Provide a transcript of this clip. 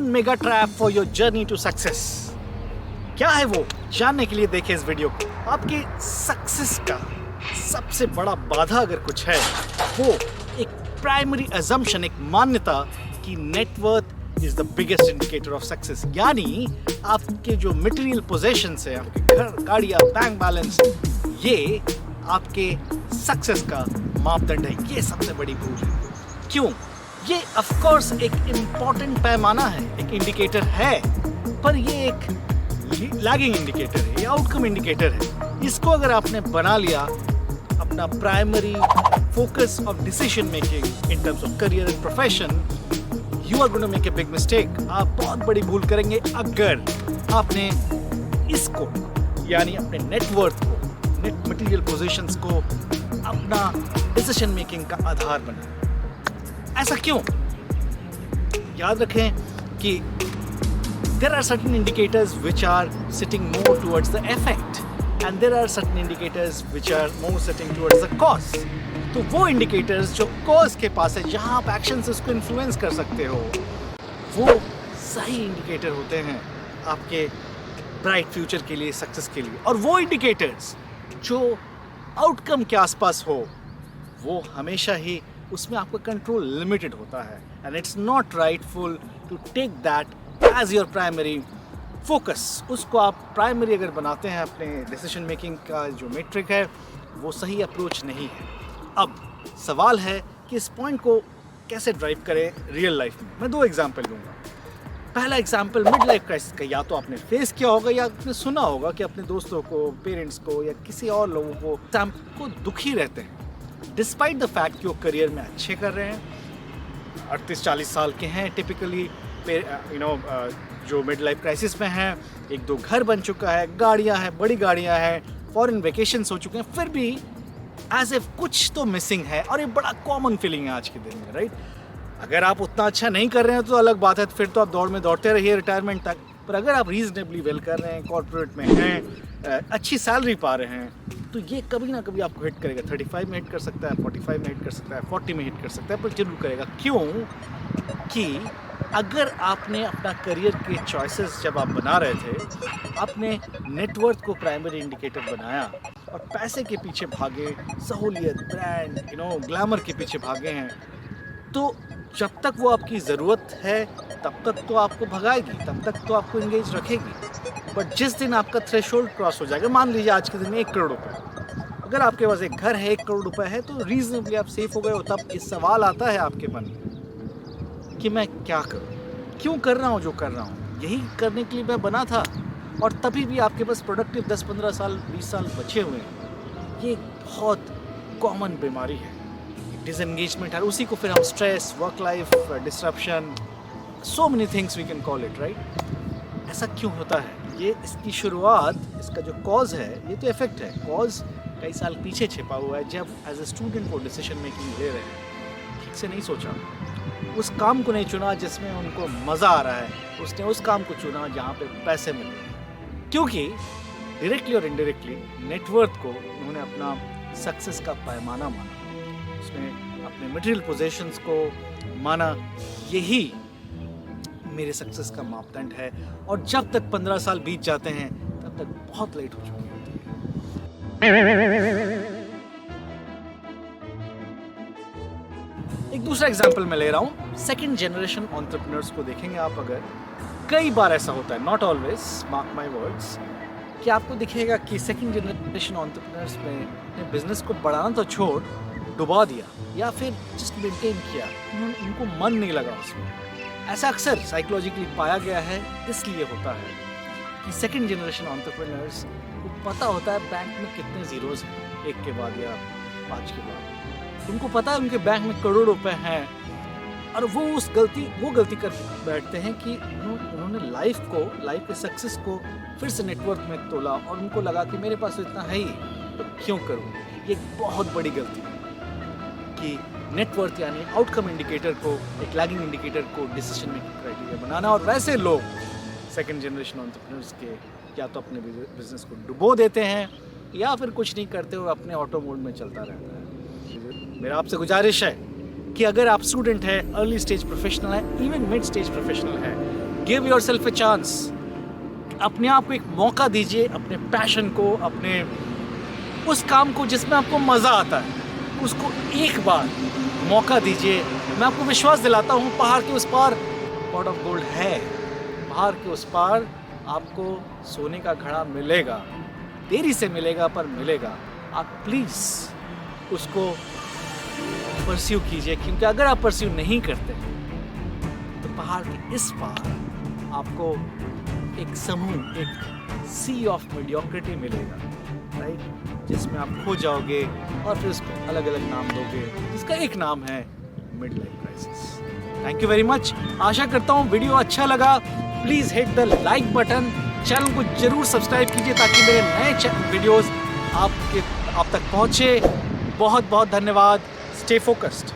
One mega trap for your journey to success. क्या है वो, जानने के लिए देखें इस वीडियो को। आपकी सक्सेस का सबसे बड़ा बाधा अगर कुछ है, वो एक प्राइमरी अजम्पशन, एक मान्यता कि net worth is the biggest indicator of success. यानी आपके जो मटेरियल पोजेशंस है, आपके घर, गाड़ियाँ, बैंक बैलेंस, ये आपके सक्सेस का मापदंड है। ये सबसे बड़ी भूल है। क्यों? ये ऑफ कोर्स एक इम्पॉर्टेंट पैमाना है, एक इंडिकेटर है, पर ये एक लैगिंग इंडिकेटर है, ये आउटकम इंडिकेटर है। इसको अगर आपने बना लिया अपना primary focus of decision making in terms of career and profession, you are going to make a big mistake. आप बहुत बड़ी भूल करेंगे अगर आपने इसको, यानी अपने नेटवर्थ को, नेट मटेरियल पोजीशंस को अपना डिसीजन मेकिंग का आधार बनाया। ऐसा क्यों? याद रखें कि there are certain indicators which are sitting more towards the effect and there are certain indicators which are more sitting towards the cause. तो वो indicators जो cause के पास है, जहाँ आप actions उसको influence कर सकते हो, वो सही indicator होते हैं आपके bright future के लिए, success के लिए। और वो indicators जो outcome के आसपास हो, वो हमेशा ही उसमें आपका कंट्रोल लिमिटेड होता है। And it's not rightful to take that as your primary focus. उसको आप प्राइमरी अगर बनाते हैं अपने डिसीजन मेकिंग का जो मेट्रिक है, वो सही अप्रोच नहीं है। अब सवाल है कि इस पॉइंट को कैसे ड्राइव करें रियल लाइफ में। मैं 2 एग्जाम्पल लूँगा। पहला एग्जाम्पल मिड लाइफ क्राइसिस का, या तो आपने फेस किया होगा या आपने सुना होगा कि अपने दोस्तों को, पेरेंट्स को या किसी और लोगों को दुखी रहते हैं डिस्पाइट द फैक्ट कि वो करियर में अच्छे कर रहे हैं, 38-40 साल के हैं टिपिकली, जो मिड लाइफ क्राइसिस में हैं, 1-2 घर बन चुका है, गाड़ियां हैं, बड़ी गाड़ियां हैं, फॉरेन वेकेशंस हो चुके हैं, फिर भी एज इफ कुछ तो मिसिंग है। और ये बड़ा कॉमन फीलिंग है आज के दिन में, राइट? अगर आप उतना अच्छा नहीं कर रहे हैं तो अलग बात है, फिर तो आप दौड़ में दौड़ते रहिए रिटायरमेंट तक। पर अगर आप रीजनेबली वेल कर रहे हैं, कॉर्पोरेट में हैं, अच्छी सैलरी पा रहे हैं, तो ये कभी ना कभी आपको हिट करेगा। 35 में हिट कर सकता है, 45 में हिट कर सकता है, 40 में हिट कर सकता है, पर जरूर करेगा। क्यों? कि अगर आपने अपना करियर के चॉइसेस जब आप बना रहे थे, आपने नेटवर्थ को प्राइमरी इंडिकेटर बनाया और पैसे के पीछे भागे, सहूलियत, ब्रांड, ग्लैमर के पीछे भागे हैं, तो जब तक वो आपकी ज़रूरत है तब तक तो आपको भगाएगी, तब तक तो आपको इंगेज रखेगी। बट जिस दिन आपका थ्रेशोल्ड क्रॉस हो जाएगा, मान लीजिए आज के दिन में 1 करोड़ रुपए, अगर आपके पास एक घर है, 1 करोड़ रुपए है, तो रीजनेबली आप सेफ हो गए हो। तब इस सवाल आता है आपके मन में कि मैं क्या करूं, क्यों कर रहा हूं जो कर रहा हूं, यही करने के लिए मैं बना था, और तभी भी आपके पास प्रोडक्टिव 10-15 साल, 20 साल बचे हुए हैं। ये बहुत कॉमन बीमारी है, डिसएंगेजमेंट है। उसी को फिर हम stress, work life disruption, so many things we can call it, right? ऐसा क्यों होता है? ये इसकी शुरुआत, इसका जो कॉज है, ये तो इफेक्ट है। कॉज कई साल पीछे छिपा हुआ है, जब एज ए स्टूडेंट वो डिसीजन मेकिंग ले रहे हैं, ठीक से नहीं सोचा, उस काम को नहीं चुना जिसमें उनको मज़ा आ रहा है, उसने उस काम को चुना जहाँ पे पैसे मिल रहे हैं। क्योंकि डायरेक्टली और इनडायरेक्टली नेटवर्थ को उन्होंने अपना सक्सेस का पैमाना माना, उसने अपने मटेरियल पोजेशंस को माना, यही मेरे सक्सेस का मापदंड है। और जब तक 15 साल बीत जाते हैं, तब तक बहुत लेट हो चुकी होती है। एक दूसरा एग्जांपल मैं ले रहा हूँ, सेकंड जनरेशन एंटरप्रेन्योर्स को देखेंगे आप अगर, कई बार ऐसा होता है, not always, mark my words, कि आपको दिखेगा कि सेकंड जनरेशन एंटरप्रेन्योर्स में अपने बिजनेस को बढ़ाना तो छोड़, डुबा दिया या फिर जस्ट मेंटेन किया, उनको मन नहीं लगा उसमें। ऐसा अक्सर साइकोलॉजिकली पाया गया है। इसलिए होता है कि सेकंड जनरेशन एंटरप्रेन्योर्स को पता होता है बैंक में कितने जीरोज हैं, 1 के बाद या 5 के बाद। उनको पता है उनके बैंक में करोड़ रुपए हैं, और वो गलती कर बैठते हैं कि उन्होंने लाइफ के सक्सेस को फिर से नेटवर्क में तोला, और उनको लगा कि मेरे पास तो इतना है ही, तो क्यों करूँ। ये एक बहुत बड़ी गलती है कि नेटवर्थ यानी आउटकम इंडिकेटर को, एक लैगिंग इंडिकेटर को डिसीजन मेकिंग क्राइटेरिया बनाना। और वैसे लोग सेकंड जनरेशन एंटरप्रेन्योर्स के या तो अपने बिजनेस को डुबो देते हैं या फिर कुछ नहीं करते हुए अपने ऑटो मोड में चलता रहता है। मेरा आपसे गुजारिश है कि अगर आप स्टूडेंट है, अर्ली स्टेज प्रोफेशनल है, इवन मिड स्टेज प्रोफेशनल है, give your self a chance. अपने आप को एक मौका दीजिए, अपने पैशन को, अपने उस काम को जिसमें आपको मज़ा आता है, उसको एक बार मौका दीजिए। मैं आपको विश्वास दिलाता हूँ, पहाड़ के उस पार पॉट ऑफ गोल्ड है। पहाड़ के उस पार आपको सोने का घड़ा मिलेगा, देरी से मिलेगा पर मिलेगा। आप प्लीज़ उसको परस्यू कीजिए, क्योंकि अगर आप परस्यू नहीं करते तो पहाड़ के इस पार आपको एक समूह, एक सी ऑफ मीडियोक्रिटी मिलेगा, राइट, जिसमें आप खो जाओगे और फिर उसको अलग अलग नाम दोगे, जिसका एक नाम है mid life crisis. Thank you very much. आशा करता हूँ वीडियो अच्छा लगा। Please hit the like button, channel को जरूर सब्सक्राइब कीजिए ताकि मेरे नए वीडियोस आप तक पहुँचे। बहुत बहुत धन्यवाद। Stay focused.